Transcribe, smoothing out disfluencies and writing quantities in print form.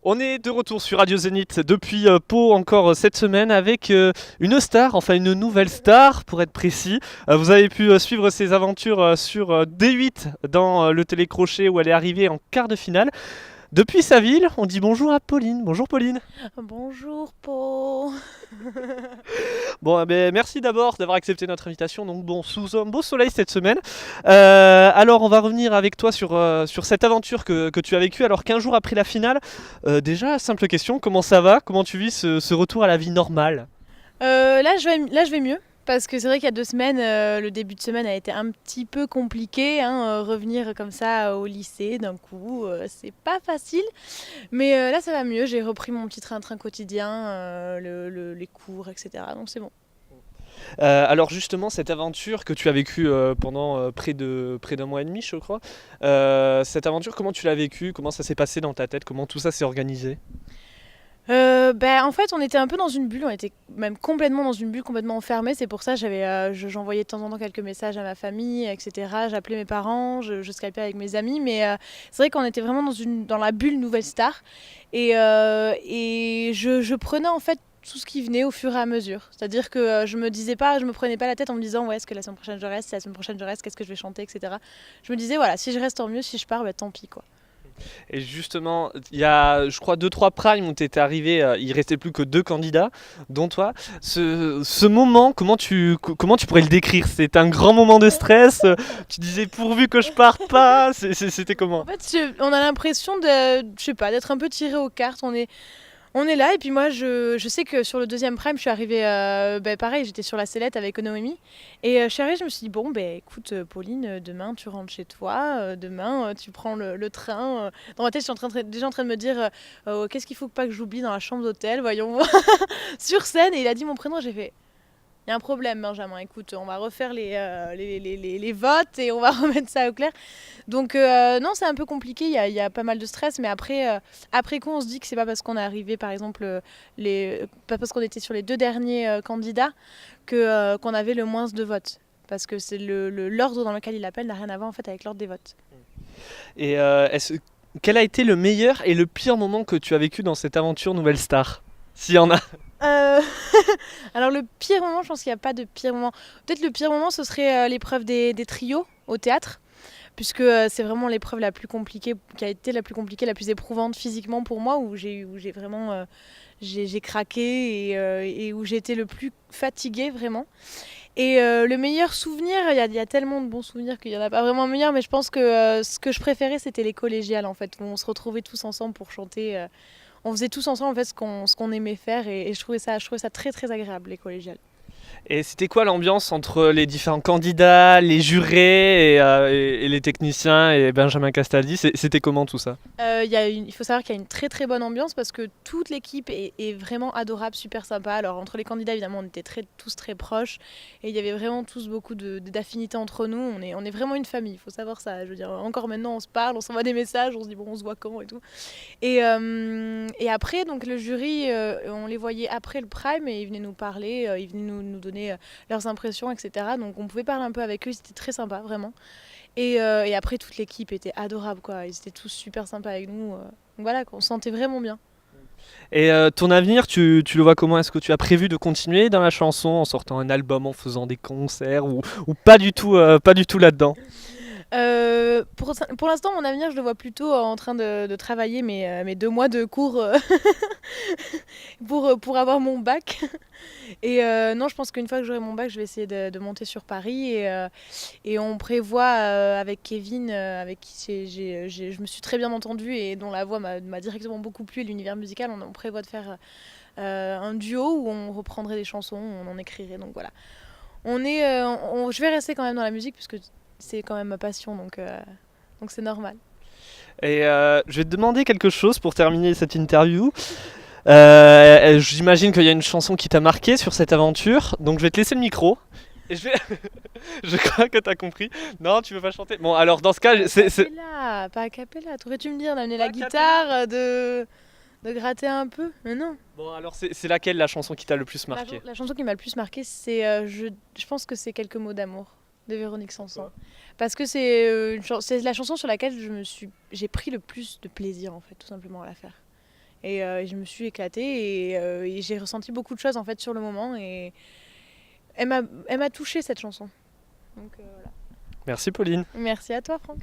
On est de retour sur Radio Zénith depuis Pau encore cette semaine avec une star, enfin une nouvelle star pour être précis. Vous avez pu suivre ses aventures sur D8 dans le télécrochet où elle est arrivée en quart de finale. Depuis sa ville, on dit bonjour à Pauline. Bonjour Pauline. Bonjour Po. Bon, merci d'abord d'avoir accepté notre invitation. Donc bon, sous un beau soleil cette semaine. Alors on va revenir avec toi sur cette aventure que tu as vécue alors 15 jours après la finale. Déjà, simple question, comment ça va? Comment tu vis ce retour à la vie normale? Là, je vais mieux. Parce que c'est vrai qu'il y a 2 semaines, le début de semaine a été un petit peu compliqué, hein, revenir comme ça au lycée d'un coup, c'est pas facile. Mais là, ça va mieux. J'ai repris mon petit train-train quotidien, les cours, etc. Donc c'est bon. Alors justement, cette aventure que tu as vécue pendant près d'un mois et demi, je crois, cette aventure, comment tu l'as vécue? Comment ça s'est passé dans ta tête? Comment tout ça s'est organisé? En fait, on était un peu dans une bulle, on était même complètement dans une bulle, complètement enfermés. C'est pour ça j'envoyais de temps en temps quelques messages à ma famille, etc. J'appelais mes parents, je skypais avec mes amis, mais c'est vrai qu'on était vraiment dans la bulle Nouvelle Star. Et je prenais en fait tout ce qui venait au fur et à mesure. C'est-à-dire que je me prenais pas la tête en me disant ouais, est-ce que la semaine prochaine je reste, si la semaine prochaine je reste, qu'est-ce que je vais chanter, etc. Je me disais voilà, si je reste tant mieux, si je pars, bah, tant pis quoi. Et justement, il y a, je crois, deux trois primes où tu étais arrivé, il restait plus que deux candidats, dont toi. Ce moment, comment tu pourrais le décrire? C'est un grand moment de stress. Tu disais pourvu que je parte pas. C'était En comment? fait, on a l'impression je sais pas, d'être un peu tiré aux cartes. On est là, et puis moi, je sais que sur le deuxième prime, je suis arrivée, pareil, j'étais sur la sellette avec Noémie. Et je suis arrivée, je me suis dit, bon, écoute, Pauline, demain, tu rentres chez toi, demain, tu prends le train. Dans ma tête, je suis déjà en train de me dire, qu'est-ce qu'il faut pas que j'oublie dans la chambre d'hôtel, voyons voir, sur scène. Et il a dit mon prénom, j'ai fait, il y a un problème, Benjamin. Écoute, on va refaire les votes et on va remettre ça au clair. Donc, non, c'est un peu compliqué. Il y a pas mal de stress. Mais après coup, on se dit que c'est pas parce qu'on est arrivé, par exemple, pas parce qu'on était sur les deux derniers candidats qu'on avait le moins de votes. Parce que c'est l'ordre dans lequel il appelle n'a rien à voir en fait avec l'ordre des votes. Et quel a été le meilleur et le pire moment que tu as vécu dans cette aventure Nouvelle Star? S'il y en a. Euh, Alors le pire moment, je pense qu'il n'y a pas de pire moment. Peut-être le pire moment, ce serait l'épreuve des trios au théâtre. Puisque c'est vraiment l'épreuve la plus compliquée, qui a été la plus compliquée, la plus éprouvante physiquement pour moi, où j'ai vraiment j'ai craqué et où j'ai été le plus fatiguée vraiment. Et le meilleur souvenir, il y a tellement de bons souvenirs qu'il n'y en a pas vraiment un meilleur, mais je pense que ce que je préférais, c'était les collégiales en fait, où on se retrouvait tous ensemble pour chanter. On faisait tous ensemble en fait ce qu'on aimait faire, et je trouvais ça très très agréable, les collégiales. Et c'était quoi l'ambiance entre les différents candidats, les jurés et les techniciens et Benjamin Castaldi? C'était comment tout ça? Il faut savoir qu'il y a une très très bonne ambiance parce que toute l'équipe est vraiment adorable, super sympa. Alors entre les candidats, évidemment, on était tous très proches et il y avait vraiment tous beaucoup d'affinités entre nous. On est vraiment une famille, il faut savoir ça. Je veux dire, encore maintenant, on se parle, on s'envoie des messages, on se dit bon, on se voit quand et tout. Et après, donc le jury, on les voyait après le prime et ils venaient nous parler, ils venaient nous donner leurs impressions, etc. Donc on pouvait parler un peu avec eux, c'était très sympa, vraiment. Et après, toute l'équipe était adorable, quoi. Ils étaient tous super sympas avec nous. Donc voilà, on se sentait vraiment bien. Et ton avenir, tu le vois comment? Est-ce que tu as prévu de continuer dans la chanson en sortant un album, en faisant des concerts ou pas du tout là-dedans? Pour l'instant, mon avenir, je le vois plutôt en train de travailler mes 2 mois de cours pour avoir mon bac. Et non, je pense qu'une fois que j'aurai mon bac, je vais essayer de monter sur Paris. Et on prévoit avec Kevin, avec qui je me suis très bien entendue et dont la voix m'a directement beaucoup plu, et l'univers musical, on prévoit de faire un duo où on reprendrait des chansons, on en écrirait. Donc voilà. Je vais rester quand même dans la musique puisque c'est quand même ma passion, donc c'est normal. Et je vais te demander quelque chose pour terminer cette interview. J'imagine qu'il y a une chanson qui t'a marqué sur cette aventure, donc je vais te laisser le micro. Et je vais. Je crois que t'as compris. Non, tu veux pas chanter? Bon, alors dans ce cas, Pas a cappella. T'aurais dû me dire d'amener Pas la a cappella. guitare, de gratter un peu, mais non. Bon, alors c'est laquelle la chanson qui t'a le plus La, marqué? la chanson qui m'a le plus marquée, je pense que c'est Quelques mots d'amour de Véronique Sanson. Pourquoi? Parce que c'est la chanson sur laquelle j'ai pris le plus de plaisir, en fait, tout simplement à la faire. Et je me suis éclatée et j'ai ressenti beaucoup de choses en fait sur le moment et elle m'a touchée cette chanson. Donc voilà. Merci Pauline. Merci à toi Franck.